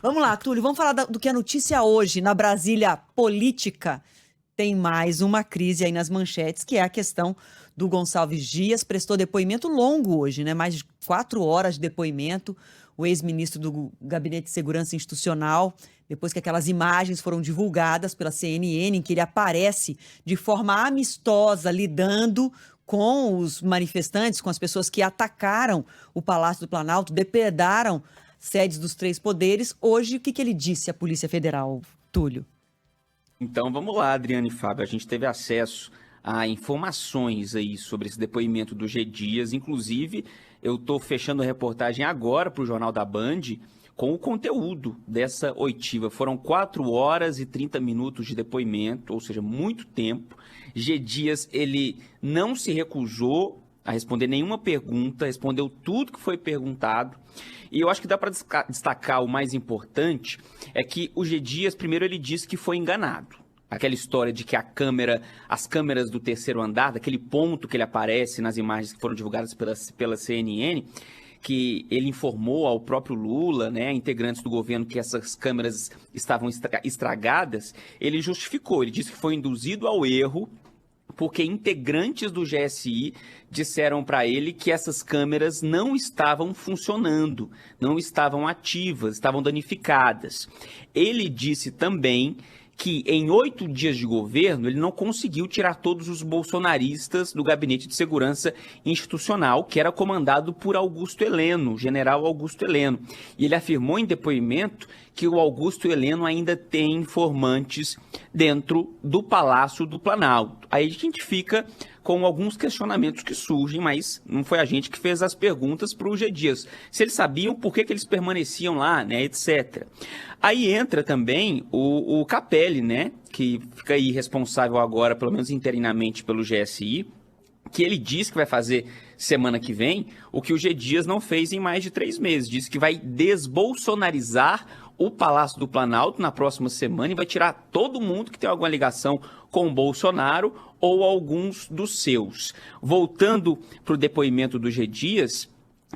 Vamos lá, Túlio, vamos falar do que é notícia hoje na Brasília política. Tem mais uma crise aí nas manchetes, que é a questão do Gonçalves Dias. Prestou depoimento longo hoje, né? Mais de 4 horas de depoimento. O ex-ministro do Gabinete de Segurança Institucional, depois que aquelas imagens foram divulgadas pela CNN, em que ele aparece de forma amistosa, lidando com os manifestantes, com as pessoas que atacaram o Palácio do Planalto, depredaram sedes dos três poderes. Hoje, o que ele disse à Polícia Federal, Túlio? Então vamos lá, Adriane e Fábio. A gente teve acesso a informações aí sobre esse depoimento do G. Dias. Inclusive, eu estou fechando a reportagem agora para o Jornal da Band com o conteúdo dessa oitiva. Foram 4 horas e 30 minutos de depoimento, ou seja, muito tempo. G. Dias, ele não se recusou a responder nenhuma pergunta, respondeu tudo que foi perguntado. E eu acho que dá para destacar o mais importante, é que o G. Dias, primeiro, ele disse que foi enganado. Aquela história de que as câmeras do terceiro andar, daquele ponto que ele aparece nas imagens que foram divulgadas pela CNN, que ele informou ao próprio Lula, né, integrantes do governo, que essas câmeras estavam estragadas, ele justificou, ele disse que foi induzido ao erro, porque integrantes do GSI disseram para ele que essas câmeras não estavam funcionando, não estavam ativas, estavam danificadas. Ele disse também que em 8 dias de governo ele não conseguiu tirar todos os bolsonaristas do Gabinete de Segurança Institucional, que era comandado por Augusto Heleno, general Augusto Heleno. E ele afirmou em depoimento que o Augusto Heleno ainda tem informantes dentro do Palácio do Planalto. Aí a gente fica com alguns questionamentos que surgem, mas não foi a gente que fez as perguntas para o G. Dias. Se eles sabiam por que eles permaneciam lá, né, etc. Aí entra também o Capelli, né, que fica aí responsável agora, pelo menos interinamente, pelo GSI, que ele diz que vai fazer semana que vem o que o G. Dias não fez em mais de 3 meses. Diz que vai desbolsonarizar o Palácio do Planalto na próxima semana e vai tirar todo mundo que tem alguma ligação com o Bolsonaro ou alguns dos seus. Voltando para o depoimento do G. Dias,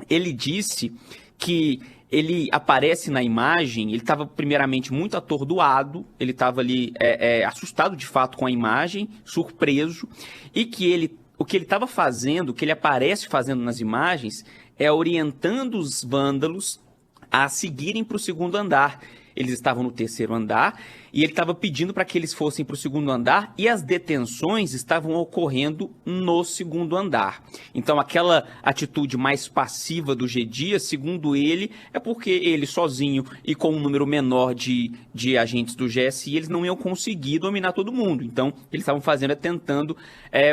ele disse que ele aparece na imagem, ele estava primeiramente muito atordoado, ele estava ali assustado de fato com a imagem, surpreso, e que o que ele estava fazendo, o que ele aparece fazendo nas imagens, é orientando os vândalos a seguirem para o segundo andar. Eles estavam no terceiro andar e ele estava pedindo para que eles fossem para o segundo andar e as detenções estavam ocorrendo no segundo andar. Então, aquela atitude mais passiva do G. Dias, segundo ele, é porque ele sozinho e com um número menor de agentes do GSI, eles não iam conseguir dominar todo mundo. Então, eles estavam fazendo, tentando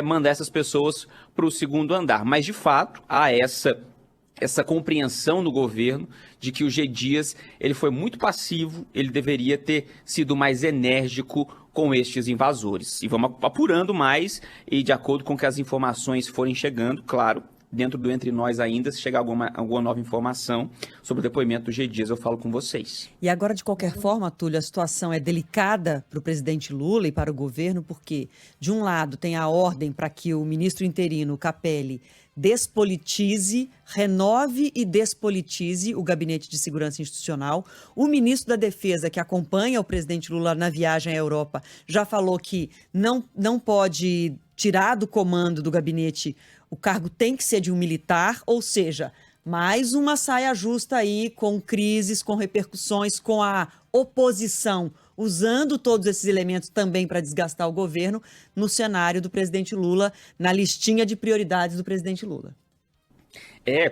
mandar essas pessoas para o segundo andar. Mas, de fato, há essa compreensão no governo de que o G. Dias ele foi muito passivo, ele deveria ter sido mais enérgico com estes invasores. E vamos apurando mais e de acordo com que as informações forem chegando, claro, dentro do Entre Nós ainda, se chegar alguma nova informação sobre o depoimento do G. Dias, eu falo com vocês. E agora, de qualquer forma, Túlio, a situação é delicada para o presidente Lula e para o governo, porque, de um lado, tem a ordem para que o ministro interino, Capelli, despolitize, renove e despolitize o Gabinete de Segurança Institucional. O ministro da Defesa, que acompanha o presidente Lula na viagem à Europa, já falou que não pode tirar do comando do gabinete, o cargo tem que ser de um militar, ou seja, mais uma saia justa aí, com crises, com repercussões, com a oposição, usando todos esses elementos também para desgastar o governo no cenário do presidente Lula, na listinha de prioridades do presidente Lula.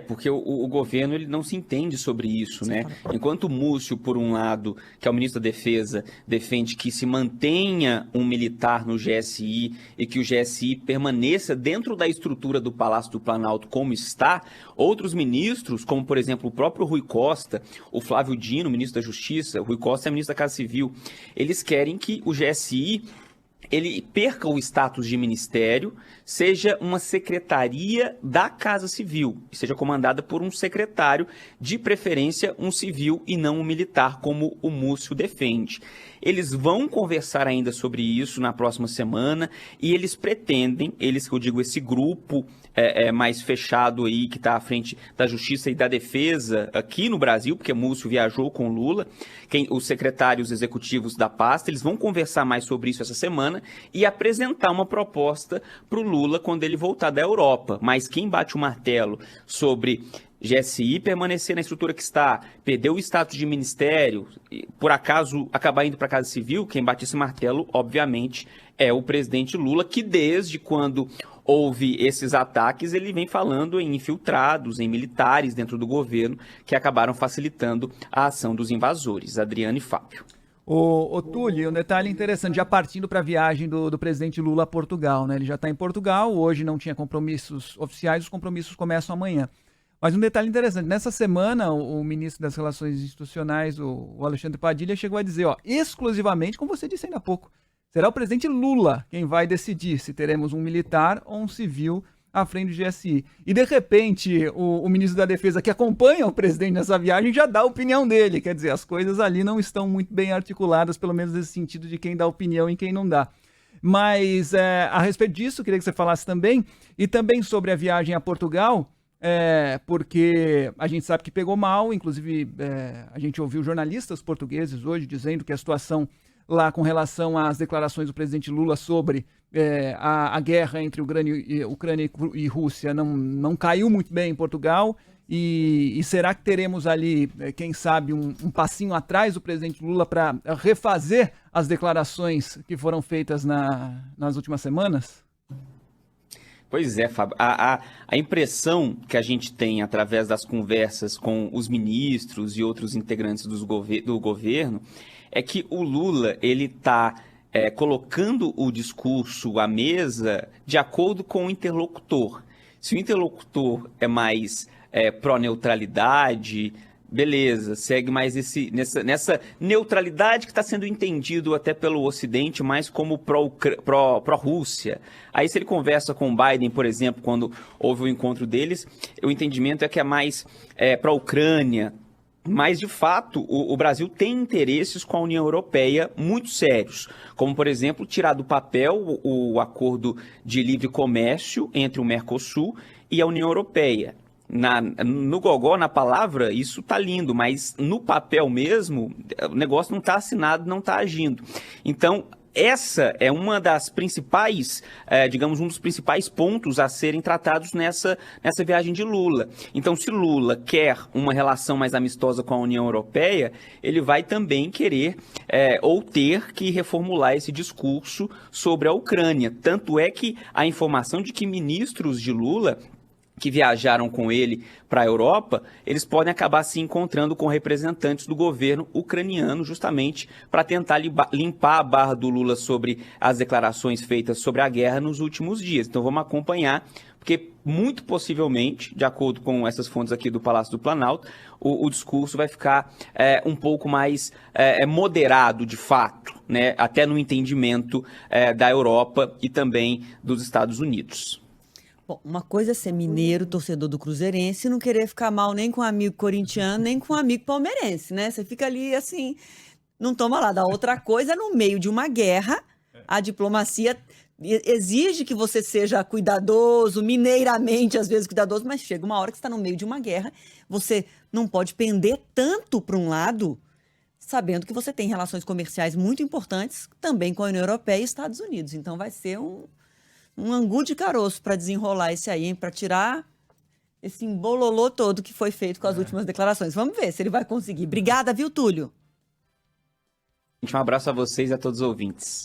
Porque o governo ele não se entende sobre isso, né? Enquanto o Múcio, por um lado, que é o ministro da Defesa, defende que se mantenha um militar no GSI e que o GSI permaneça dentro da estrutura do Palácio do Planalto como está, outros ministros, como por exemplo o próprio Rui Costa, o Flávio Dino, ministro da Justiça, o Rui Costa é ministro da Casa Civil, eles querem que o GSI ele perca o status de ministério, seja uma secretaria da Casa Civil, e seja comandada por um secretário, de preferência um civil e não um militar, como o Múcio defende. Eles vão conversar ainda sobre isso na próxima semana, e eles pretendem, que eu digo, esse grupo mais fechado aí, que está à frente da Justiça e da Defesa aqui no Brasil, porque Múcio viajou com Lula, os secretários executivos da pasta, eles vão conversar mais sobre isso essa semana e apresentar uma proposta para o Lula quando ele voltar da Europa. Mas quem bate o martelo sobre GSI permanecer na estrutura que está, perder o status de ministério, por acaso acabar indo para a Casa Civil, quem bate esse martelo, obviamente, é o presidente Lula, que desde quando houve esses ataques, ele vem falando em infiltrados, em militares dentro do governo, que acabaram facilitando a ação dos invasores. Adriano e Fábio. Ô Túlio, um detalhe interessante, já partindo para a viagem do presidente Lula a Portugal, né? Ele já está em Portugal, hoje não tinha compromissos oficiais, os compromissos começam amanhã. Mas um detalhe interessante, nessa semana o ministro das Relações Institucionais, o Alexandre Padilha, chegou a dizer, exclusivamente, como você disse ainda há pouco, será o presidente Lula quem vai decidir se teremos um militar ou um civil à frente do GSI. E, de repente, o ministro da Defesa, que acompanha o presidente nessa viagem, já dá a opinião dele. Quer dizer, as coisas ali não estão muito bem articuladas, pelo menos nesse sentido de quem dá opinião e quem não dá. Mas, a respeito disso, queria que você falasse também, e também sobre a viagem a Portugal, porque a gente sabe que pegou mal, inclusive a gente ouviu jornalistas portugueses hoje dizendo que a situação lá com relação às declarações do presidente Lula sobre a guerra entre Ucrânia e Rússia não caiu muito bem em Portugal, e será que teremos ali, quem sabe, um passinho atrás do presidente Lula para refazer as declarações que foram feitas nas últimas semanas? Pois é, Fábio. A impressão que a gente tem através das conversas com os ministros e outros integrantes do governo é que o Lula ele está colocando o discurso à mesa de acordo com o interlocutor. Se o interlocutor é mais pró-neutralidade, beleza, segue mais nessa neutralidade que está sendo entendido até pelo Ocidente mais como pró-Rússia. Aí se ele conversa com o Biden, por exemplo, quando houve o encontro deles, o entendimento é que é mais pró-Ucrânia. Mas, de fato, o Brasil tem interesses com a União Europeia muito sérios, como, por exemplo, tirar do papel o acordo de livre comércio entre o Mercosul e a União Europeia. No gogó, na palavra, isso está lindo, mas no papel mesmo, o negócio não está assinado, não está agindo. Então, essa é uma das principais, um dos principais pontos a serem tratados nessa viagem de Lula. Então, se Lula quer uma relação mais amistosa com a União Europeia, ele vai também querer ou ter que reformular esse discurso sobre a Ucrânia. Tanto é que a informação de que ministros de Lula que viajaram com ele para a Europa, eles podem acabar se encontrando com representantes do governo ucraniano, justamente para tentar limpar a barra do Lula sobre as declarações feitas sobre a guerra nos últimos dias. Então vamos acompanhar, porque muito possivelmente, de acordo com essas fontes aqui do Palácio do Planalto, o discurso vai ficar um pouco mais moderado de fato, né? Até no entendimento da Europa e também dos Estados Unidos. Bom, uma coisa é ser mineiro, torcedor do Cruzeirense, e não querer ficar mal nem com um amigo corintiano, nem com um amigo palmeirense, né? Você fica ali assim, não toma lá. Da outra coisa, no meio de uma guerra, a diplomacia exige que você seja cuidadoso, mineiramente, às vezes cuidadoso, mas chega uma hora que você está no meio de uma guerra, você não pode pender tanto para um lado, sabendo que você tem relações comerciais muito importantes também com a União Europeia e Estados Unidos. Então vai ser um angu de caroço para desenrolar esse aí, hein? Para tirar esse embololô todo que foi feito com as últimas declarações. Vamos ver se ele vai conseguir. Obrigada, viu, Túlio? Um abraço a vocês e a todos os ouvintes.